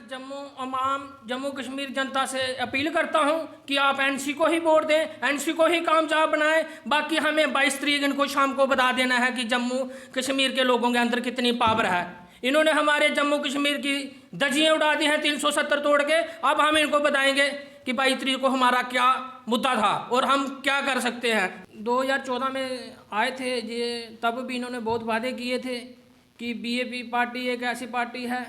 जम्मू कश्मीर जनता से अपील करता हूं कि आप एनसी को ही वोट दें, एनसी को ही कामयाब बनाएं। बाकी हमें 22 तारीख इनको शाम को बता देना है कि जम्मू कश्मीर के लोगों के अंदर कितनी पावर है। इन्होंने हमारे जम्मू कश्मीर की धज्जियां उड़ा दी हैं 370 तोड़ के। अब हम इनको बताएंगे कि 22 तारीख को हमारा क्या मुद्दा था और हम क्या कर सकते हैं। 2014 में आए थे ये, तब भी इन्होंने बहुत वादे किए थे कि बीजेपी पार्टी एक ऐसी पार्टी है,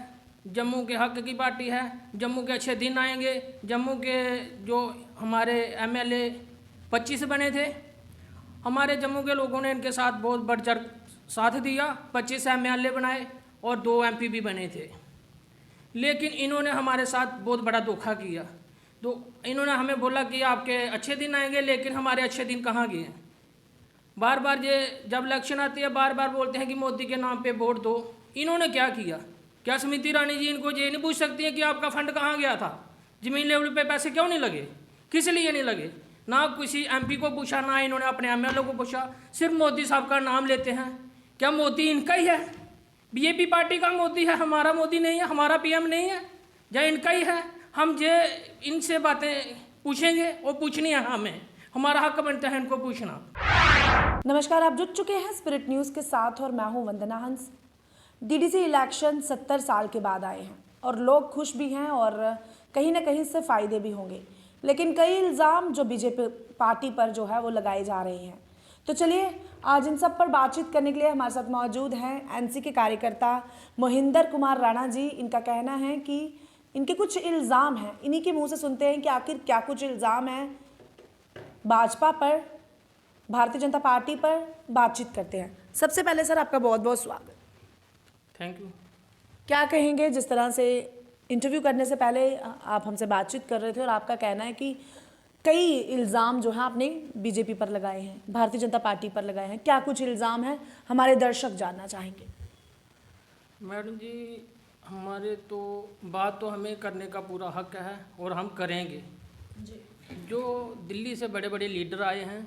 जम्मू के हक की पार्टी है, जम्मू के अच्छे दिन आएंगे। जम्मू के जो हमारे एमएलए 25 बने थे, हमारे जम्मू के लोगों ने इनके साथ बहुत बढ़ चढ़ साथ दिया। 25 एमएलए बनाए और 2 एमपी भी बने थे, लेकिन इन्होंने हमारे साथ बहुत बड़ा धोखा किया। तो इन्होंने हमें बोला कि आपके अच्छे दिन आएंगे, लेकिन हमारे अच्छे दिन कहाँ गए हैं। बार बार ये जब इलेक्शन आती है बार बार बोलते हैं कि मोदी के नाम पे वोट दो। इन्होंने क्या किया? क्या स्मृति ईरानी जी इनको ये नहीं पूछ सकती है कि आपका फंड कहाँ गया था? जमीन लेवल पे पैसे क्यों नहीं लगे? किस लिए नहीं लगे? ना किसी एमपी को पूछा, ना इन्होंने अपने एमएलए को पूछा, सिर्फ मोदी साहब का नाम लेते हैं। क्या मोदी इनका ही है? बीजेपी पार्टी का मोदी है, हमारा मोदी नहीं है, हमारा पीएम नहीं है, या इनका ही है? हम ये इनसे बातें पूछेंगे और पूछनी है, हमारा हक बनता है इनको पूछना। नमस्कार, आप जुड़ चुके हैं स्पिरिट न्यूज़ के साथ और मैं हूं वंदना हंस। डीडीसी इलेक्शन 70 साल के बाद आए हैं और लोग खुश भी हैं और कहीं ना कहीं से फ़ायदे भी होंगे, लेकिन कई इल्ज़ाम जो बीजेपी पार्टी पर जो है वो लगाए जा रहे हैं। तो चलिए आज इन सब पर बातचीत करने के लिए हमारे साथ मौजूद हैं एनसी के कार्यकर्ता मोहिंदर कुमार राणा जी। इनका कहना है कि इनके कुछ इल्ज़ाम हैं, इन्हीं के मुँह से सुनते हैं कि आखिर क्या कुछ इल्ज़ाम है। भाजपा पर, भारतीय जनता पार्टी पर बातचीत करते हैं। सबसे पहले सर आपका बहुत बहुत स्वागत। Thank you. क्या कहेंगे, जिस तरह से इंटरव्यू करने से पहले आप हमसे बातचीत कर रहे थे और आपका कहना है कि कई इल्ज़ाम जो हैं आपने बीजेपी पर लगाए हैं, भारतीय जनता पार्टी पर लगाए हैं, क्या कुछ इल्ज़ाम हैं हमारे दर्शक जानना चाहेंगे। मैडम जी, हमारे तो बात तो हमें करने का पूरा हक है और हम करेंगे जी। जो दिल्ली से बड़े बड़े लीडर आए हैं,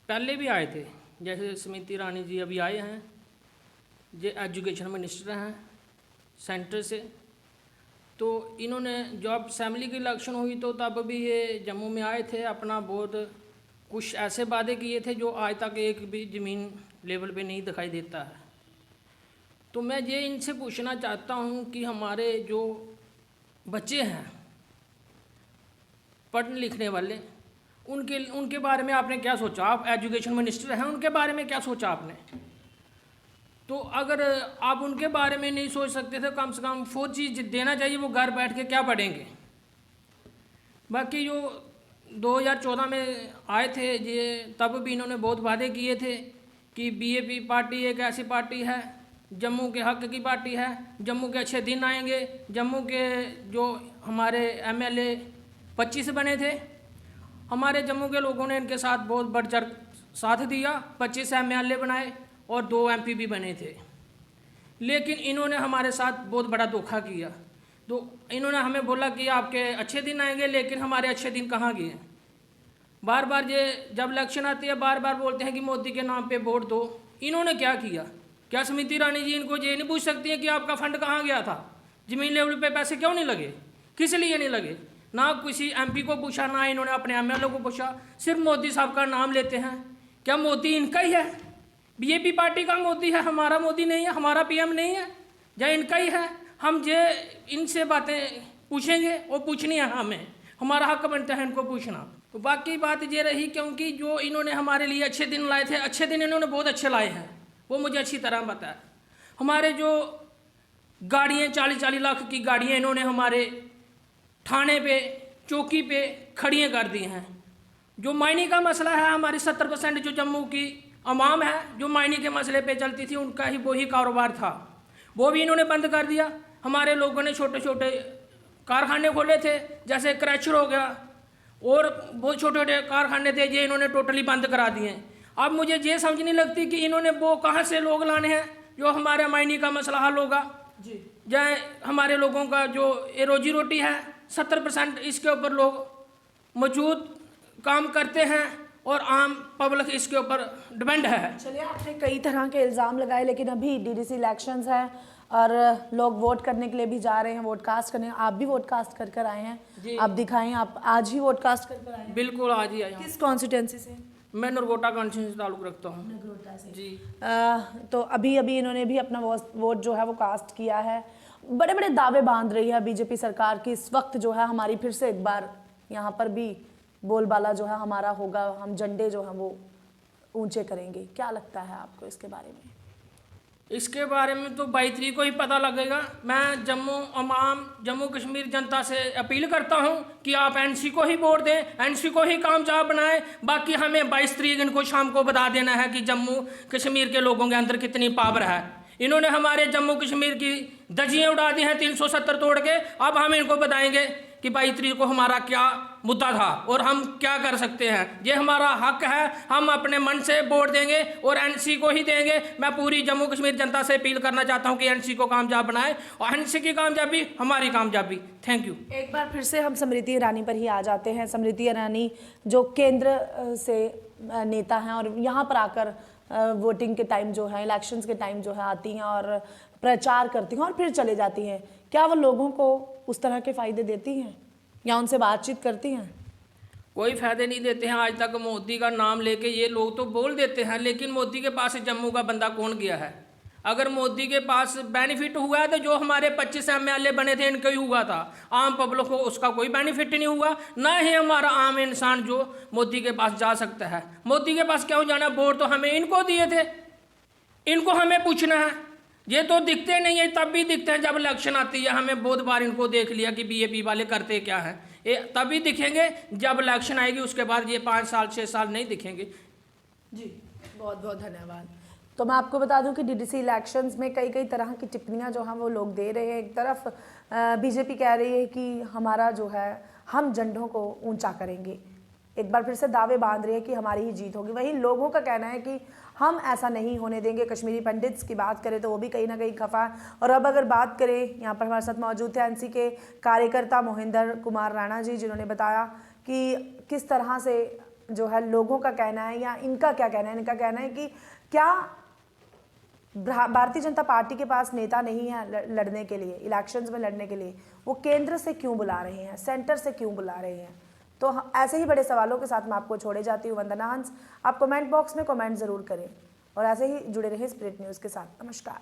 पहले भी आए थे, जैसे स्मृति ईरानी जी अभी आए हैं, जो एजुकेशन मिनिस्टर हैं सेंटर से। तो इन्होंने जब असेंबली की इलेक्शन हुई तो तब भी ये जम्मू में आए थे, अपना बहुत कुछ ऐसे वादे किए थे जो आज तक एक भी ज़मीन लेवल पे नहीं दिखाई देता है। तो मैं ये इनसे पूछना चाहता हूँ कि हमारे जो बच्चे हैं पढ़ने लिखने वाले, उनके बारे में आपने क्या सोचा? आप एजुकेशन मिनिस्टर हैं, उनके बारे में क्या सोचा आपने? तो अगर आप उनके बारे में नहीं सोच सकते थे, कम से कम वो चीज़ देना चाहिए, वो घर बैठ के क्या पढ़ेंगे। बाकी जो 2014 में आए थे ये, तब भी इन्होंने बहुत वादे किए थे कि बीजेपी पार्टी एक ऐसी पार्टी है, जम्मू के हक की पार्टी है, जम्मू के अच्छे दिन आएंगे। जम्मू के जो हमारे एमएलए 25 बने थे, हमारे जम्मू के लोगों ने इनके साथ बहुत बढ़ चढ़ साथ दिया। 25 एमएलए बनाए और 2 एमपी भी बने थे, लेकिन इन्होंने हमारे साथ बहुत बड़ा धोखा किया। तो इन्होंने हमें बोला कि आपके अच्छे दिन आएंगे, लेकिन हमारे अच्छे दिन कहाँ गए हैं। बार बार ये जब इलेक्शन आती है बार बार बोलते हैं कि मोदी के नाम पे वोट दो। इन्होंने क्या किया? क्या स्मृति ईरानी जी इनको ये नहीं पूछ सकती है कि आपका फंड कहाँ गया था? जमीन लेवल पे पैसे क्यों नहीं लगे? किस लिए नहीं लगे? ना किसी एमपी को पूछा, ना इन्होंने अपने एमएलए को पूछा, सिर्फ मोदी साहब का नाम लेते हैं। क्या मोदी इनका ही है? बीजेपी पार्टी का मोदी है, हमारा मोदी नहीं है, हमारा पीएम नहीं है, या इनका ही है? हम ये इनसे बातें पूछेंगे और पूछनी है, हमारा हक बनता है इनको पूछना। तो बाकी बात ये रही, क्योंकि जो इन्होंने हमारे लिए अच्छे दिन लाए थे, अच्छे दिन इन्होंने बहुत अच्छे लाए हैं, वो मुझे अच्छी तरह पता है। हमारे जो गाड़ियाँ 40-40 लाख की गाड़ियाँ इन्होंने हमारे थाने पे, चौकी पे खड़ियाँ कर दी हैं। जो मायने का मसला है, हमारी 70% जो जम्मू की अवाम है जो मायने के मसले पे चलती थी, उनका ही वही कारोबार था, वो भी इन्होंने बंद कर दिया। हमारे लोगों ने छोटे छोटे कारखाने खोले थे, जैसे क्रैशर हो गया, और बहुत छोटे छोटे कारखाने थे, ये इन्होंने टोटली बंद करा दिए। अब मुझे ये समझ नहीं लगती कि इन्होंने वो कहाँ से लोग लाने हैं जो हमारे मायने का मसला हल होगा जी। चाहे हमारे लोगों का जो रोजी रोटी है, 70% इसके ऊपर लोग मौजूद काम करते हैं और आम पब्लिक इसके ऊपर डिपेंड है। चलिए, आपने कई तरह के इल्ज़ाम लगाए, लेकिन अभी डीडीसी इलेक्शंस है, और लोग वोट करने के लिए भी जा रहे हैं, वोट कास्ट करने। आप भी वोट कास्ट कर कर आए हैं, आप दिखाएं, आप आज ही वोट कास्ट कर कर आए हैं? बिल्कुल आज ही आया हूँ। किस कॉन्स्टिट्यूंसी से? मैं नरगोटा कॉन्स्टिट्यूंसी ताल्लुक रखता हूँ। नगरोटा से जी। तो अभी अभी इन्होंने भी अपना वोट जो है वो कास्ट किया है। बड़े बड़े दावे बांध रही है बीजेपी सरकार की इस वक्त जो है हमारी फिर से एक बार यहाँ पर भी बोलबाला जो है हमारा होगा, हम झंडे जो है वो ऊंचे करेंगे। क्या लगता है आपको इसके बारे में? इसके बारे में तो 22 तारीख को ही पता लगेगा। मैं जम्मू कश्मीर जनता से अपील करता हूं कि आप एनसी को ही वोट दें, एनसी को ही कामयाब बनाएं। बाकी हमें 22 तारीख इनको शाम को बता देना है कि जम्मू कश्मीर के लोगों के अंदर कितनी पावर है। इन्होंने हमारे जम्मू कश्मीर की धज्जियां उड़ा दी हैं 370 तोड़ के। अब हम इनको बताएंगे कि 22 तारीख को हमारा क्या मुद्दा था और हम क्या कर सकते हैं। ये हमारा हक है, हम अपने मन से वोट देंगे और एनसी को ही देंगे। मैं पूरी जम्मू कश्मीर जनता से अपील करना चाहता हूं कि एनसी को कामयाब बनाए और एनसी की कामयाबी हमारी कामयाबी। Thank you. एक बार फिर से हम स्मृति ईरानी पर ही आ जाते हैं। स्मृति ईरानी जो केंद्र से नेता हैं और यहाँ पर आकर वोटिंग के टाइम जो है, इलेक्शंस के टाइम जो है आती हैं और प्रचार करती हैं और फिर चले जाती हैं। क्या वो लोगों को उस तरह के फ़ायदे देती हैं या उनसे बातचीत करती हैं? कोई फायदे नहीं देते हैं। आज तक मोदी का नाम लेके ये लोग तो बोल देते हैं, लेकिन मोदी के पास जम्मू का बंदा कौन गया है? अगर मोदी के पास बेनिफिट हुआ है तो जो हमारे 25 MLA बने थे इनका ही हुआ था। आम पब्लिक को उसका कोई बेनिफिट नहीं हुआ, ना ही हमारा आम इंसान जो मोदी के पास जा सकता है। मोदी के पास क्यों जाना? वोट तो हमें इनको दिए थे, इनको हमें पूछना है। ये तो दिखते नहीं है, तब भी दिखते हैं जब इलेक्शन आती है। हमें बहुत बार इनको देख लिया कि बीजेपी वाले करते क्या हैं। ये तभी दिखेंगे जब इलेक्शन आएगी, उसके बाद ये 5 साल 6 साल नहीं दिखेंगे। जी, बहुत बहुत धन्यवाद। तो मैं आपको बता दूं कि डीडीसी इलेक्शंस में कई कई तरह की टिप्पणियां जो हैं वो लोग दे रहे हैं। एक तरफ बीजेपी कह रही है कि हमारा जो है हम झंडों को ऊंचा करेंगे, एक बार फिर से दावे बांध रही है कि हमारी ही जीत होगी। वहीं लोगों का कहना है कि हम ऐसा नहीं होने देंगे। कश्मीरी पंडित्स की बात करें तो वो भी कहीं ना कहीं खफा है। और अब अगर बात करें, यहाँ पर हमारे साथ मौजूद थे एनसी के कार्यकर्ता मोहिंदर कुमार राणा जी, जिन्होंने बताया कि किस तरह से जो है लोगों का कहना है या इनका क्या कहना है। इनका कहना है कि क्या भारतीय जनता पार्टी के पास नेता नहीं है लड़ने के लिए, इलेक्शंस में लड़ने के लिए, वो केंद्र से क्यों बुला रहे हैं, सेंटर से क्यों बुला रहे हैं। तो ऐसे ही बड़े सवालों के साथ मैं आपको छोड़े जाती हूँ। वंदना हंस, आप कमेंट बॉक्स में कमेंट ज़रूर करें और ऐसे ही जुड़े रहें स्पिरिट न्यूज़ के साथ। नमस्कार।